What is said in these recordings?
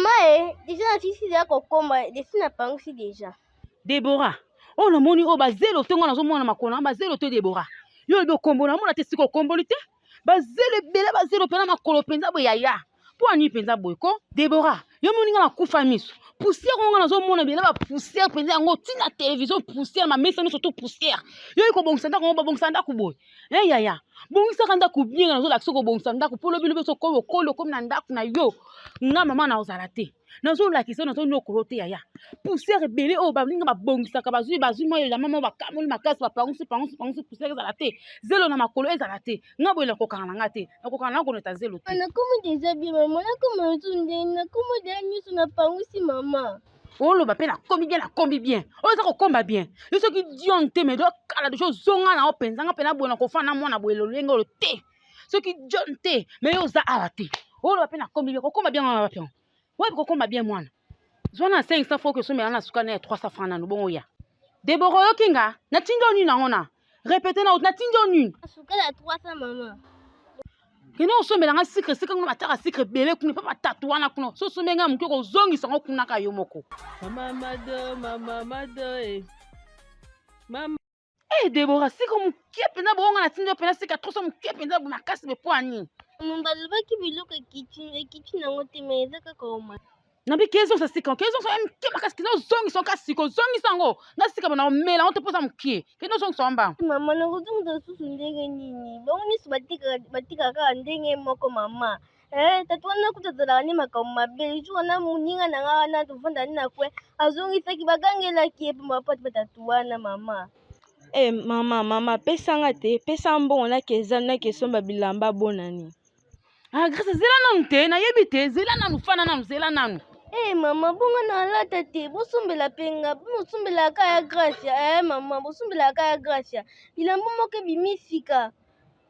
Maman, déjà la fille c'est kokoma, dessine pas aussi déjà. Déborah, on a moni o bazelo te ngona zo mona makona bazelo te Déborah. Yo do kombo na mona te siko kombo lite. Bazelo bele bazelo pena makolo penza bo yaya. Po ani penza boy ko Déborah, yo moni ngana kufa miso. Poussière ngana zo mona bele ba poussière penza ngo tina télévision poussière ma mesa surtout poussière. Yo ko bongsa ndako ba bongsa ndako boy. Eh yaya. Bongsa kanda ku bien ngana zo la siko bongsa ndako polo bilo so ko kolo kom na ndako na yo. Nga mama na ozala te. Nazo la kiso nazo nyokolo te yaya. Poussière belé o ba linga ba bongisa ka bazui mo la mama ba kamoli makasi ba pangusi poussière ezala te. Zelo na makolo ezala te. Nga boyela ko kana nga te. Na ko kana ko neta zelo te. Na komo déjà bien maman, na komo tunde, na komo déjà nyusu na pangusi mama. Olo ba pe na kombi bien. O za ko komba bien. Yo soki dion te me do kala de choses zonga na o penza nga pe na boyela ko fana mwana boyelo lengo lo te. Soki dion te me yo za ala te. Olo ba pe na kombi bien ko komba bien nga ba pe. Ouais ko komba bien mwana. Zwana 500 fois que so me na suka na 300 francs na bongo ya. Déborah yo kinga na tindo ni na ngona. Répétez na tindo ni. Suka la 300 maman. Kino so me nga secret ngona mataka secret bele kuna pa tatu wana kuna. So me nga mke ko zongi sango kuna ka yo moko. Mama mado Mama Déborah siko mke pena bongo na tindo pena sika troso mke pena bu makasi be poani. Mbalba ki biloko kitchen na ngote meza ka koma. Nabi kezo sa sika kezo so mke makasi kino zongi son kasiko zongi sango na sika bana mela on te posa mke kino zongi so mba. Mama na kuzunga susu ndenge nini bauni batika ka ndenge moko mama. Tatuana kutazala ni makoma beli juana muninga na nga na tuvanda ni na kwe azongi saki bagangela kie pa mapati batatuana mama. Mama pesanga te pesa mbongo na keza na kesomba bilamba bonani. Grâce zela nanu te na yebi te zela nanu fana nanu zela nanu. Mama bonga na lata te bosumbela penga bosumbela kaya Gracia mama bosumbela kaya Gracia bilamba moko bimisika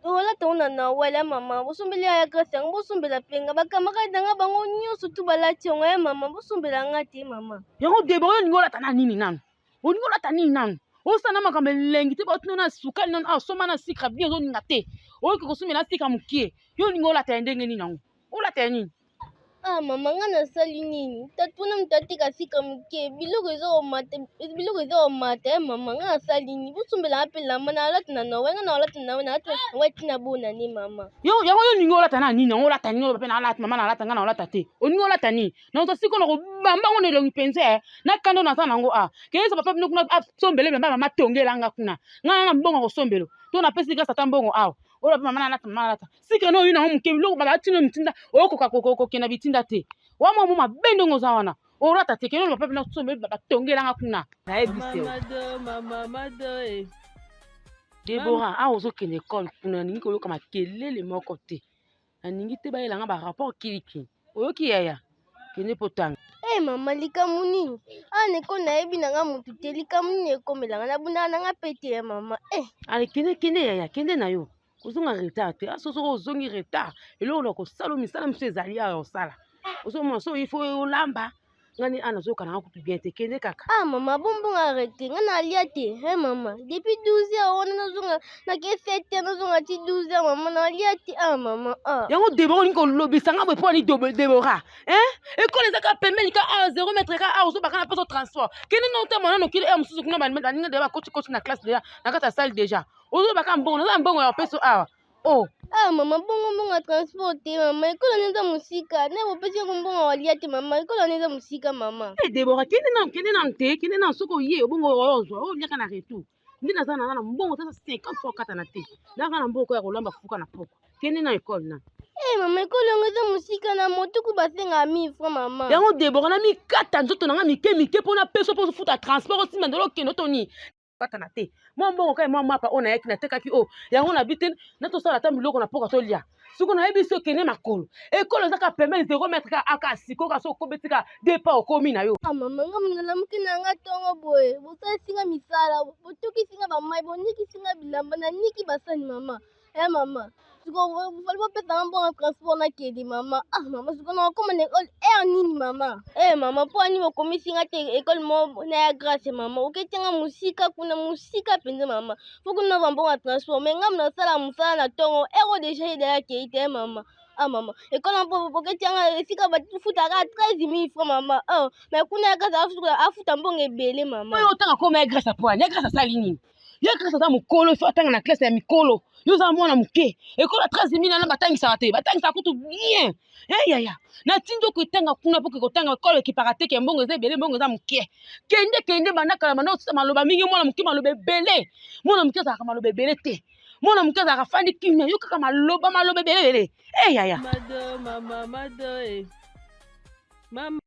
ola tona na wala mama bosumbela ya Gracia bosumbela penga bakamarade nga bango nyonso tu balati ngo mama bosumbela nga te mama. Yango Déborah ningo lata na nini nanu. Oningo lata nini nanu. Osana makambe lengi te batino na suka nanu soma na sikra bien zo ninga te. Oki kosumela sika mukie. Yo ningo lata ndenge nini nango. Olata nini? Mama nga nasali nini tatuna mtate kasika muke biloko ezo mata mama nga nasali nini bosumbela apela mana alata na nawe nga na alata na nawe na alata wati na bona ni mama yo ningo olata na nini ngo olata nini pe na alata mama na alata nga na olata te oningo olata nini na to siko na ko bamba ngo ne longi penze na kando na sana ngo kesa papa bino kuna sombele mama tongela nga kuna nga na mbongo ko sombelo to na pesi ka sata mbongo awa ola pe mama na alata sika no yina muke biloko ba tino mtinda oko kena bitinda te wa mama bendo ngo zawana olata te keno papa bino sombelo ba tongela nga kuna na ebise mama Déborah ozo kende école kuna ningi ko yoka makelele moko te aningi te ba yelanga ba rapport kiliki oyoki yaya kende potanga mama likamu nini neko nayebi na nga mutu te likamu nini ekomelanga na bunda na nga pete ya mama ale kende yaya kende na yo kozonga retard te asoso ozongi retard eloko na kosala misala miso ezali awa osala ozomona so il faut olamba ngani anazoyoka na nga kutu bien te kende kaka mama bombonga arrêté nga nalia te mama depuis 12 heures wana nazonga nake 7 heures nazonga ti 12 heures mama nalia te mama yango Déborah olingi kolobisa nga boye mpo ani Déborah ekole ezaka pembeni ka 0 mètre ka ozobaka na mposo transport kende na otama nano kili mosusu kuna baninga deya bakoti na classe deya na kati ya salle deja ozobaka mbongo naza mbongo ya opeso awa mama bongo transport te mama ekolo neza musika na bopesi yango mbongo walia te mama ekolo neza musika mama Déborah kende na soko oye obongo oyozwa oliaka na retour ndi naza na mbongo tata 50 fois kata na te naka na mbongo ya kolamba fuka na poko kende na ekole na mama ekolo yango eza musika na motuku basenga 1000 francs mama yango Déborah na mikata nzoto nanga mike mpona peso mpo futa transport osima ndelo okende otoni kata na te mwa mbongo kai mwa mapa oyo nayaki natekaki yango na bite na tosala ata biloko na poka tolia siko nayebi so okende makolo ekolo ezaka pembeni 0 mètre ka aka sikoka so okobetika depa okomi na yo mama nga munalamuki na nga ntongo boye bosalisinga misala botukisinga bamai bonikisinga bilamba na niki basani mama mama siko fali bopesanga mbongo transport nakedi mama mama siko nakokoma na ekole nini mama mama mpo ani bokomisinga te ekole mo na ya Grace mama oketinga musika kuna musika mpenza mama fo kuna bambongo ya transport me nga munasala mosala na ntongo ero deja edayaki ite mama Ah maman, école en pauvre pour que tu aies si ka futa ka 13 000 francs maman. Oh, mais kuna ka afuta mbongo ebele maman. Oyo otanga koma ya grâce à ya grâce asali nini? Ya grâce aza mokolo so atanga na classe ya mikolo. Yo za mwana muke. Ekola 13 000 na batangisa te. Batangisa kutu bien. Yaya. Na tindo ko tanga kuna po ko tanga ekolo ekiparate ke mbongo eza ebele mbongo eza muke. Kende bandaka mana otsa maloba mingi mwana muke maloba ebele. Mwana muke za maloba ebele te. Mwana muke za fandi kimia yo kaka maloba ebele. Yaya. Mado mama mado. Mama